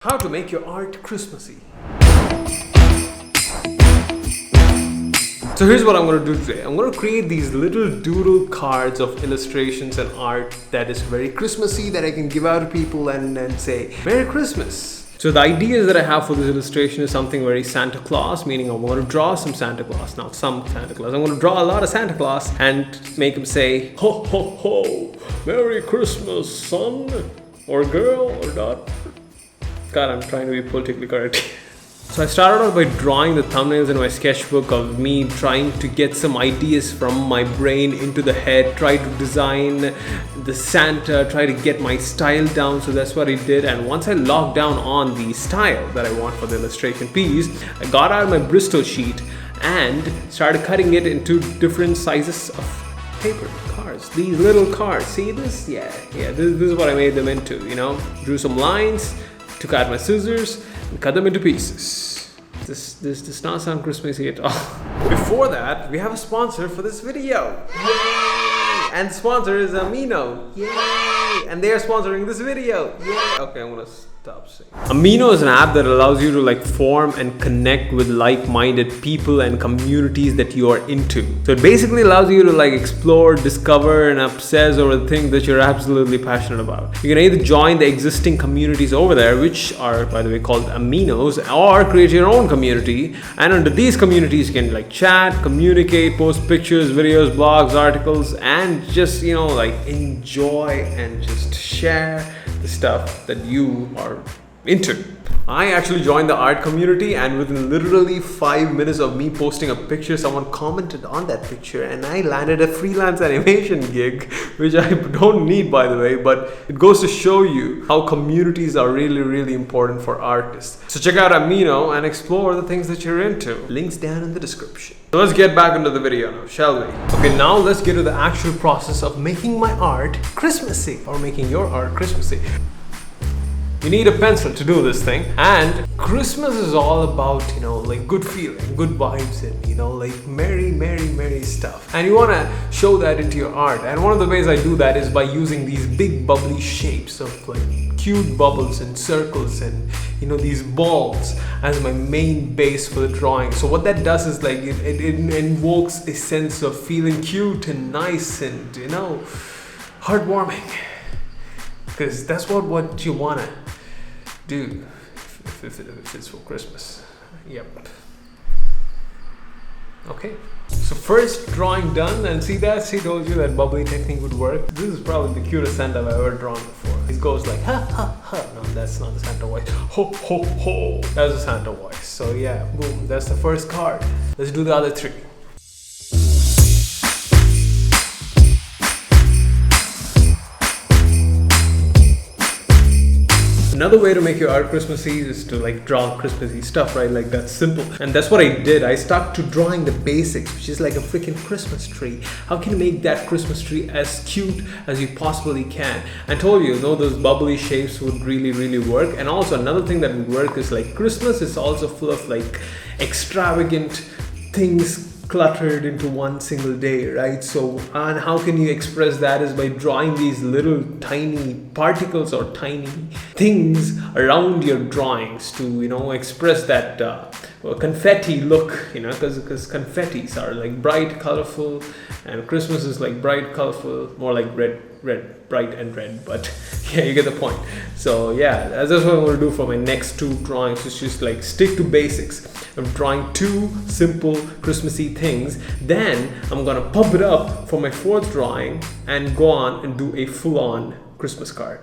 How to make your art Christmassy. So here's what I'm going to do today. I'm going to create these little doodle cards of illustrations and art that is very Christmassy that I can give out to people and say, Merry Christmas. So the ideas that I have for this illustration is something very Santa Claus, meaning I'm going to draw some Santa Claus. Not some Santa Claus. I'm going to draw a lot of Santa Claus and make him say, ho, ho, ho, Merry Christmas, son, or girl, or not. God, I'm trying to be politically correct. So I started out by drawing the thumbnails in my sketchbook of me trying to get some ideas from my brain into the head, try to design the Santa, try to get my style down. So that's what I did. And once I locked down on the style that I want for the illustration piece, I got out my Bristol sheet and started cutting it into different sizes of paper cards. These little cards. See this? Yeah. This is what I made them into, you know. Drew some lines, took out my scissors and cut them into pieces. This does not sound Christmassy at all. Before that, we have a sponsor for this video. Yay! And the sponsor is Amino. Yay! And they are sponsoring this video. Yay! Okay, I'm gonna stop saying. Amino is an app that allows you to form and connect with like-minded people and communities that you are into. So it basically allows you to explore, discover, and obsess over the things that you're absolutely passionate about. You can either join the existing communities over there, which are, by the way, called Aminos, or create your own community. And under these communities, you can chat, communicate, post pictures, videos, blogs, articles, and just enjoy and just share the stuff that you are into. I actually joined the art community, and within literally 5 minutes of me posting a picture, someone commented on that picture and I landed a freelance animation gig, which I don't need, by the way, but it goes to show you how communities are really, really important for artists. So check out Amino and explore the things that you're into. Links down in the description. So let's get back into the video now, shall we? Okay, now let's get to the actual process of making my art Christmassy, or making your art Christmassy. You need a pencil to do this thing, and Christmas is all about, good feeling, good vibes, and merry stuff. And you want to show that into your art. And one of the ways I do that is by using these big bubbly shapes of cute bubbles and circles and these balls as my main base for the drawing. So what that does is it invokes a sense of feeling cute and nice and heartwarming, because that's what you want to do if it's for Christmas. Yep. Okay, so first drawing done, and see, told you that bubbly technique would work. This is probably the cutest Santa I've ever drawn before. It goes like ha ha ha. No, that's not the Santa voice. Ho ho ho. That's the Santa voice. So yeah, boom, that's the first card. Let's do the other three. Another way to make your art Christmassy is to draw Christmassy stuff, right? That's simple. And that's what I did. I stuck to drawing the basics, which is a freaking Christmas tree. How can you make that Christmas tree as cute as you possibly can? I told you, those bubbly shapes would really, really work. And also another thing that would work is Christmas is also full of extravagant things cluttered into one single day, right? So, and how can you express that is by drawing these little tiny particles or tiny things around your drawings to, express that confetti look, because confettis are bright, colorful, and Christmas is bright, colorful, more red, bright and red, but yeah, you get the point. So yeah, that's what I'm going to do for my next two drawings. It's just stick to basics. I'm drawing two simple Christmassy things. Then I'm going to pump it up for my fourth drawing and go on and do a full-on Christmas card.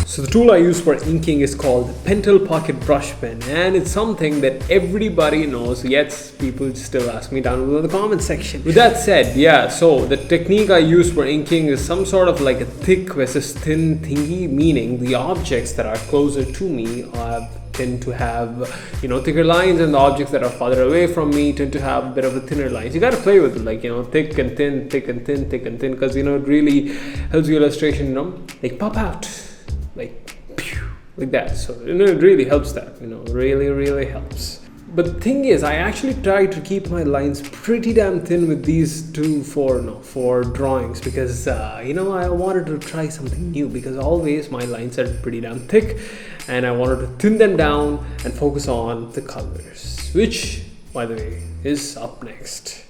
So the tool I use for inking is called Pentel Pocket Brush Pen, and it's something that everybody knows, yet people still ask me down below in the comment section. With that said, yeah, so the technique I use for inking is some sort of a thick versus thin thingy, meaning the objects that are closer to me tend to have thicker lines, and the objects that are farther away from me tend to have a bit of a thinner lines. You got to play with it, thick and thin, thick and thin, thick and thin, because it really helps your illustration pop out like that. So it really helps that, really helps. But the thing is, I actually try to keep my lines pretty damn thin with these four drawings because I wanted to try something new, because always my lines are pretty damn thick, and I wanted to thin them down and focus on the colors, which, by the way, is up next.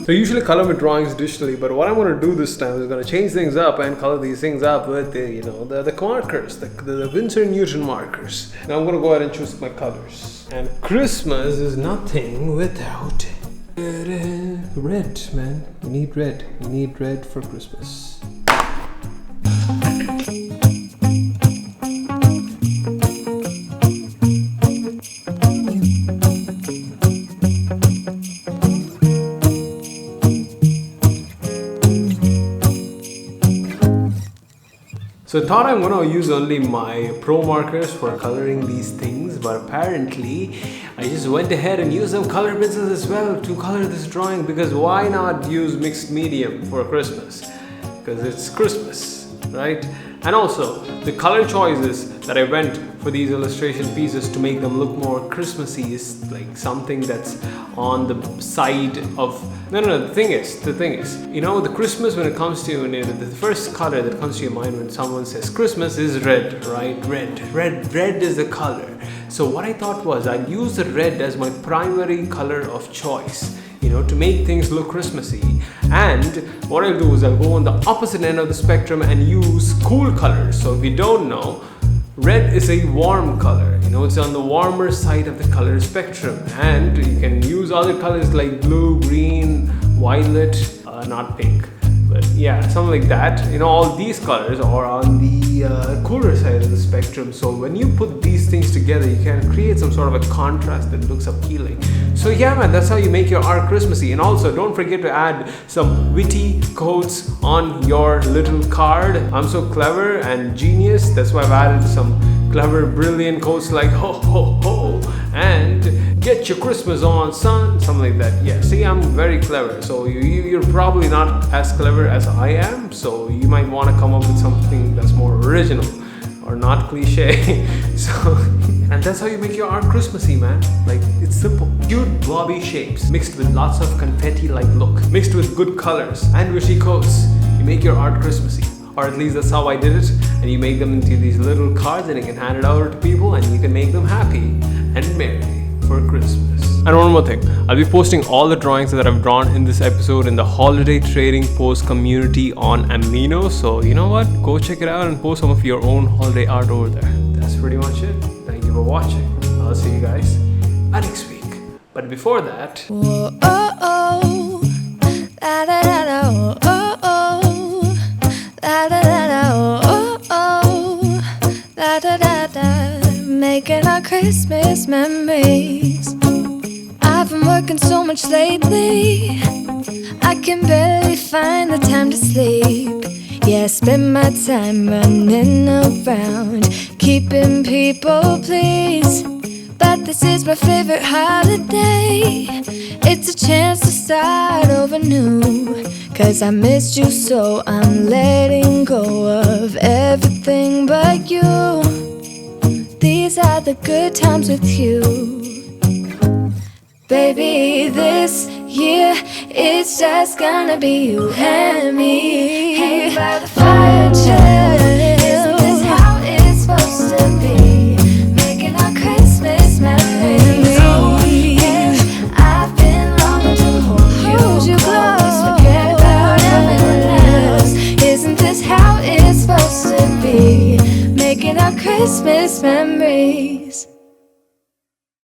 So I usually color my drawings digitally, but what I'm going to do this time is going to change things up and color these things up with the markers, the Winsor Newton markers. Now I'm going to go ahead and choose my colors. And Christmas is nothing without red, man. You need red. You need red for Christmas. So I thought I'm going to use only my pro markers for coloring these things, but apparently I just went ahead and used some color pencils as well to color this drawing, because why not use mixed medium for Christmas? Because it's Christmas, right? And also, the color choices that I went for these illustration pieces to make them look more Christmassy is like something that's on the side of... No, the thing is, the Christmas, when it comes to, the first color that comes to your mind when someone says Christmas is red, right? Red is the color. So what I thought was I'd use the red as my primary color of choice, to make things look Christmassy. And what I'll do is I'll go on the opposite end of the spectrum and use cool colors. So if you don't know, red is a warm color, it's on the warmer side of the color spectrum, and you can use other colors like blue, green, violet, not pink, but yeah, something like that. All these colors are on the cooler side of the spectrum. So when you put these things together, you can create some sort of a contrast that looks appealing. So yeah, man, that's how you make your art Christmassy. And also, don't forget to add some witty quotes on your little card. I'm so clever and genius, that's why I've added some clever, brilliant quotes like ho ho ho and get your Christmas on, son, something like that. Yeah, see, I'm very clever. So you're probably not as clever as I am, so you might want to come up with something that's more original or not cliche. So, and that's how you make your art Christmassy, man. Like, it's simple. Cute blobby shapes mixed with lots of confetti-like look, mixed with good colors and witty quotes. You make your art Christmassy. Or at least that's how I did it. And you make them into these little cards and you can hand it over to people and you can make them happy and merry for Christmas. And one more thing, I'll be posting all the drawings that I've drawn in this episode in the holiday trading post community on Amino. So you know what? Go check it out and post some of your own holiday art over there. That's pretty much it. Thank you for watching. I'll see you guys next week. But before that... Whoa, oh, oh. Da, da, da, da, oh, oh. Da, da, da, da, oh, oh. Da, da, da, da. Making our Christmas memories. I've been working so much lately, I can barely find the time to sleep. Yeah, I spend my time running around, keeping people pleased. But this is my favorite holiday. It's a chance to start over new. Cause I missed you, so I'm letting go of everything but you. These are the good times with you. Baby, this year it's just gonna be you and me. Hanging by the fire chill. Isn't this how it's supposed to be? Making our Christmas memories. Oh, yeah, I've been longing to hold you close. Forget about everyone else. Isn't this how it's supposed to be? Making our Christmas memories.